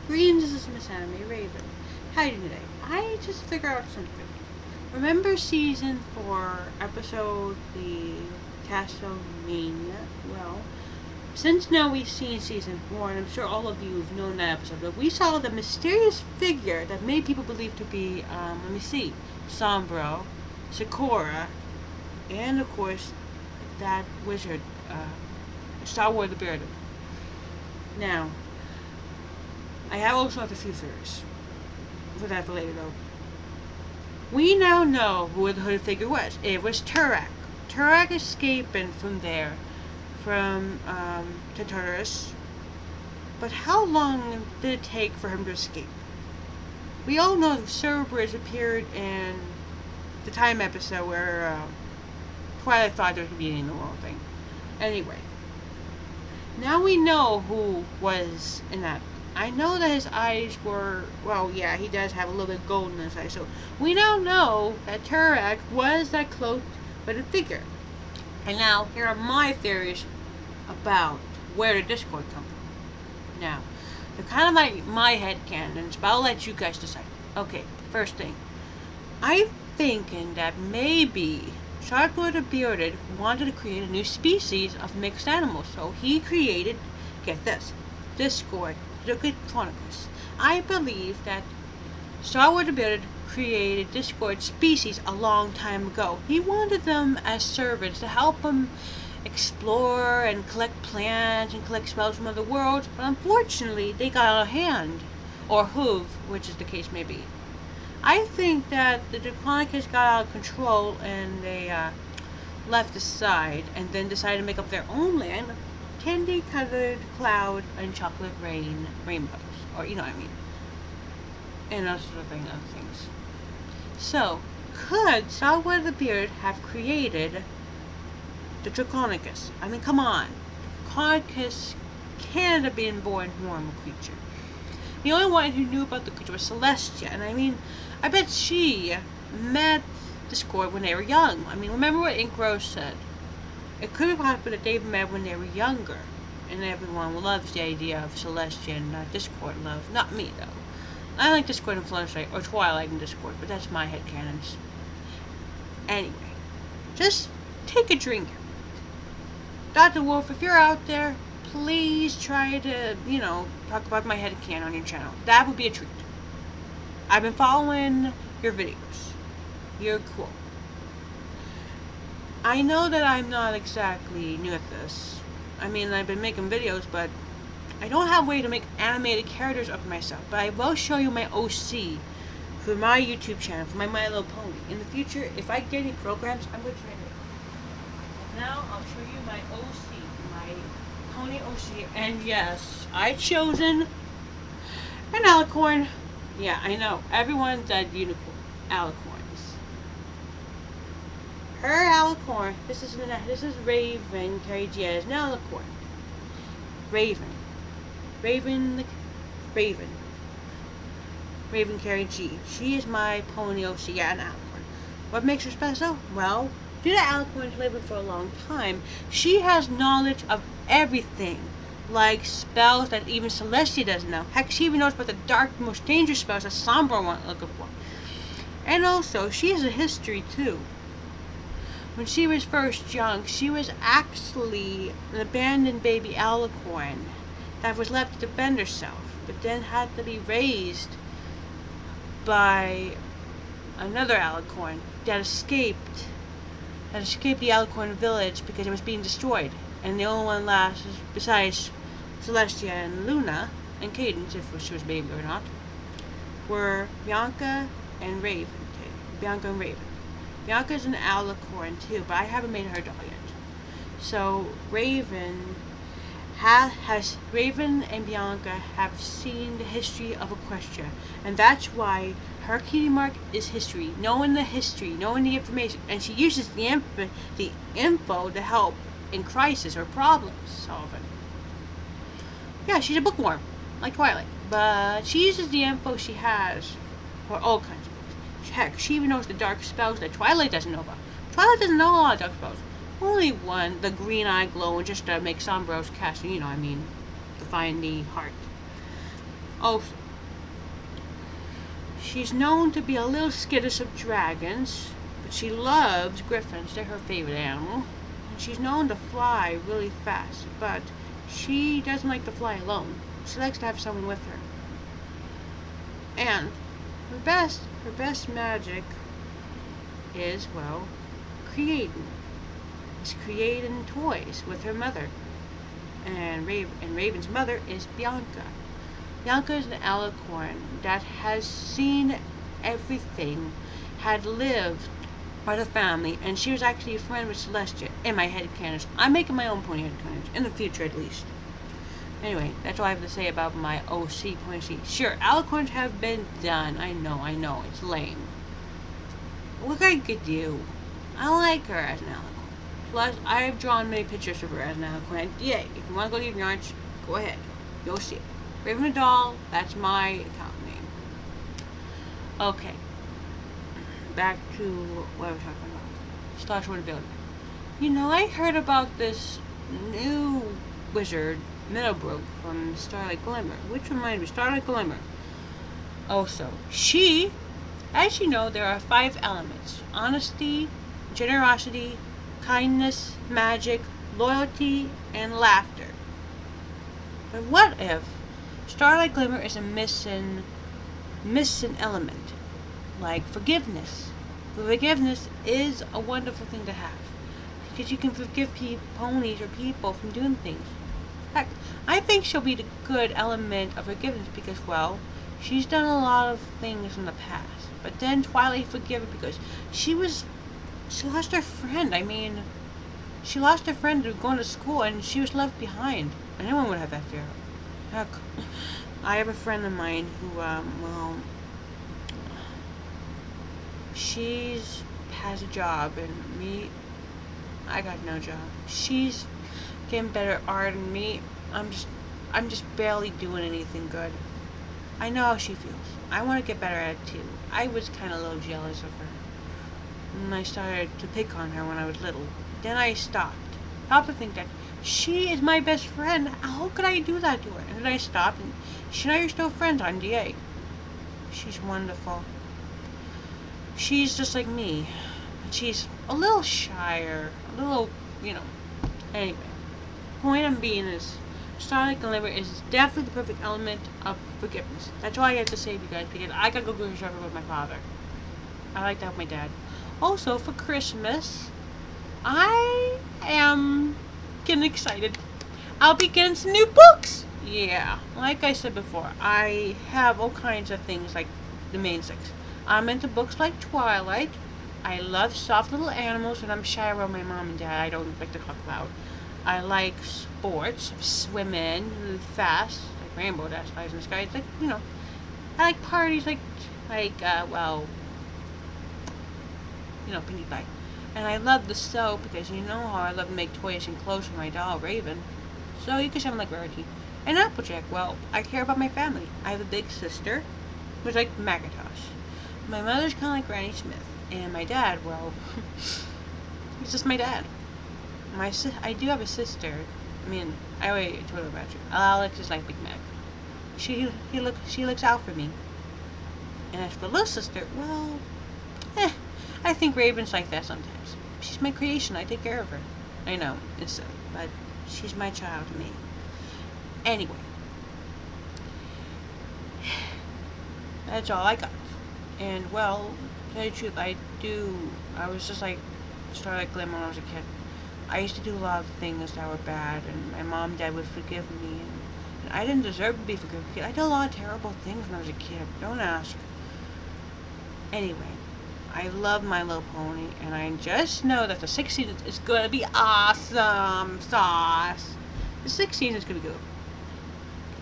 Greetings, this is Miss Anime Raven. How are you doing today? I just figured out something. Remember season 4, episode the Castlevania? Well, since now we've seen season 4, and I'm sure all of you have known that episode, but we saw the mysterious figure that many people believe to be, Sombro, Sakura, and of course, that wizard, Star Wars the Bearded. Now, I have also have a few theories. For that for later though. We now know who the hooded figure was. It was Turek. Turek escaping from there, from Tartarus. But how long did it take for him to escape? We all know Cerberus appeared in the time episode where Twilight thought there was being the world thing. Anyway, now we know who was in that. I know that his eyes were, well, yeah, he does have a little bit of gold in his eyes, so we now know that Turek was that cloaked hooded figure. And now, here are my theories about where the Discord come from. Now, they're kind of like my headcanons, but I'll let you guys decide. Okay, first thing. I'm thinking that maybe Sharkboy the Bearded wanted to create a new species of mixed animals, so he created, get this, Discord. Chronicles. I believe that Star Wars the Bearded created Discord species a long time ago. He wanted them as servants to help him explore and collect plants and collect spells from other worlds, but unfortunately they got out of hand. Or hoof, which is the case may be. I think that the Chronicles got out of control and they left aside and then decided to make up their own land. Candy-colored cloud and chocolate rainbows, or you know what I mean, and other things. So, could Star Wars the Beard have created the Draconicus? I mean, come on, Draconicus can't have been born normal creature. The only one who knew about the creature was Celestia, and I mean, I bet she met Discord when they were young. I mean, remember what Ink Rose said? It could have happened that they met when they were younger, and everyone loves the idea of Celestia and Discord love. Not me, though. I like Discord and Fluttershy, or Twilight and Discord, but that's my headcanons. Anyway, just take a drink. Dr. Wolf, if you're out there, please try to, talk about my headcanon on your channel. That would be a treat. I've been following your videos. You're cool. I know that I'm not exactly new at this. I mean, I've been making videos, but I don't have a way to make animated characters of myself. But I will show you my OC for my YouTube channel, for my Little Pony. In the future, if I get any programs, I'm going to try to make them. Now, I'll show you my OC, my Pony OC. And yes, I've chosen an alicorn. Yeah, I know. Everyone said unicorn. Alicorns. Her alicorn. This is Raven Carrie G as an alicorn. Raven Carrie G. She is my pony OC, yeah, an alicorn. What makes her special? Well, due to alicorns living for a long time, she has knowledge of everything. Like spells that even Celestia doesn't know. Heck, she even knows about the dark, most dangerous spells that Sombra won't look for. And also, she has a history too. When she was first young, she was actually an abandoned baby alicorn that was left to defend herself, but then had to be raised by another alicorn that escaped the alicorn village because it was being destroyed. And the only one left, besides Celestia and Luna, and Cadence, if she was a baby or not, were Bianca and Raven. Bianca's an alicorn too, but I haven't made her doll yet. So Raven and Bianca have seen the history of Equestria, and that's why her key mark is history, knowing the information, and she uses the info to help in crisis or problem solving. Yeah, she's a bookworm, like Twilight, but she uses the info she has for all kinds of things. Heck, she even knows the dark spells that Twilight doesn't know about. Twilight doesn't know a lot of dark spells. Only one, the green eye glow, and just to make Sombros cast, to find the heart. Also, she's known to be a little skittish of dragons, but she loves griffins. They're her favorite animal. And she's known to fly really fast, but she doesn't like to fly alone. She likes to have someone with her. And her best magic is, well, creating. Is creating toys with her mother. And Raven's mother is Bianca. Bianca is an alicorn that has seen everything, had lived by the family, and she was actually a friend with Celestia in my head canons. I'm making my own pony head canons, in the future at least. Anyway, that's all I have to say about my OC pony. Sure, alicorns have been done. I know, it's lame. What I could do? I like her as an alicorn. Plus, I've drawn many pictures of her as an alicorn. Yay, if you want to go to your yarns, go ahead. You'll see it. Raven the Doll, that's my account name. Okay. Back to what I was talking about. Star Sword ability. I heard about this new wizard, Middlebrook, from Starlight Glimmer. Which reminds me, Starlight Glimmer. Also, as you know, there are 5 elements. Honesty, generosity, kindness, magic, loyalty, and laughter. But what if Starlight Glimmer is a missing element? Like forgiveness. Forgiveness is a wonderful thing to have. Because you can forgive ponies or people from doing things. In fact, I think she'll be the good element of forgiveness because, well, she's done a lot of things in the past. But then Twilight forgave her because she lost her friend. I mean, she lost her friend to going to school and she was left behind. Anyone would have that fear. Heck, I have a friend of mine who, she has a job and me, I got no job. She's getting better at art and me, I'm just barely doing anything good. I know how she feels. I want to get better at it too. I was kind of a little jealous of her. And I started to pick on her when I was little. Then I stopped. Stopped to think that she is my best friend. How could I do that to her? And then I stopped and she and I are still friends on DA. She's wonderful. She's just like me. She's a little shyer. A little, Anyway. Point I'm being is Starlight Glimmer is definitely the perfect element of forgiveness. That's all I have to say to you guys because I gotta go grocery shopping with my father. I like that with my dad. Also, for Christmas, I am getting excited. I'll be getting some new books. Yeah, like I said before, I have all kinds of things like the main 6. I'm into books like Twilight. I love soft little animals, and I'm shy around my mom and dad. I don't like to talk loud. I like sports, swimming really fast, like Rainbow Dash, Eyes in the Sky. It's like, I like parties, like Pinkie Pie. And I love the sew because you know how I love to make toys and clothes for my doll, Raven. So you can say I'm like Rarity. And Applejack, well, I care about my family. I have a big sister who's like Macintosh. My mother's kind of like Granny Smith. And my dad, well, he's just my dad. I do have a sister. I mean, I already told her about you. Alex is like Big Mac. She looks out for me. And as for little sister, well, I think Raven's like that sometimes. She's my creation. I take care of her. I know, it's silly, but she's my child to me. Anyway. That's all I got. And, well, to tell you the truth, I was just like Starlight Glimmer when I was a kid. I used to do a lot of things that were bad, and my mom and dad would forgive me, and I didn't deserve to be forgiven. I did a lot of terrible things when I was a kid. Don't ask. Anyway, I love My Little Pony, and I just know that the 6th season is going to be awesome sauce. The 6th season is going to be good.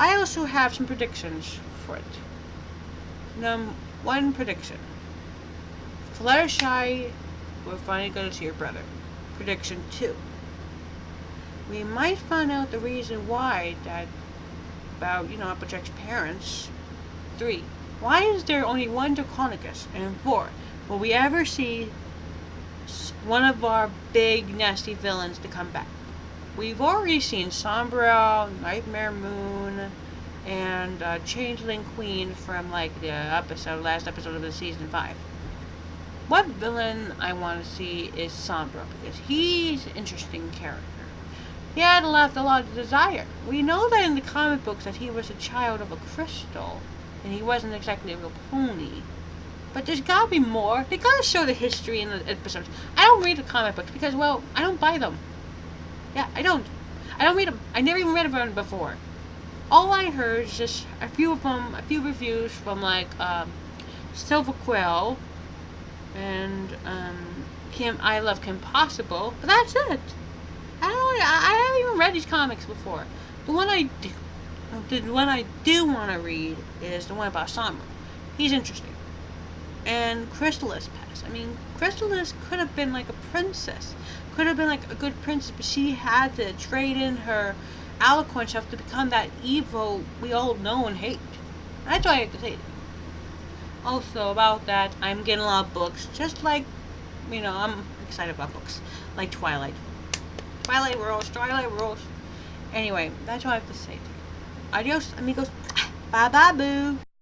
I also have some predictions for it. One prediction. Fluttershy will finally go to see her brother. Prediction 2. We might find out the reason why about Applejack's parents. 3. Why is there only one Draconicus? And 4. Will we ever see one of our big nasty villains to come back? We've already seen Sombra, Nightmare Moon, and Changeling Queen from like the last episode of the season 5. What villain I want to see is Sombra, because he's an interesting character. He had left a lot of desire. We know that in the comic books that he was a child of a crystal, and he wasn't exactly a real pony. But there's gotta be more. They gotta show the history in the episodes. I don't read the comic books because, well, I don't buy them. Yeah, I don't. I don't read them. I never even read one before. All I heard is just a few of them, a few reviews from like Silver Quill and Kim. I Love Kim Possible, but that's it. I haven't even read these comics before. The one I do want to read is the one about Sombra. He's interesting. And Chrysalis Pass. I mean, Chrysalis could have been like a princess. Could have been like a good princess, but she had to trade in her eloquence stuff to become that evil we all know and hate. That's why I have to say it. Also, about that, I'm getting a lot of books. Just like, I'm excited about books. Like Twilight. Twilight Rules. Anyway, that's all I have to say. Adios, amigos. Bye bye, boo.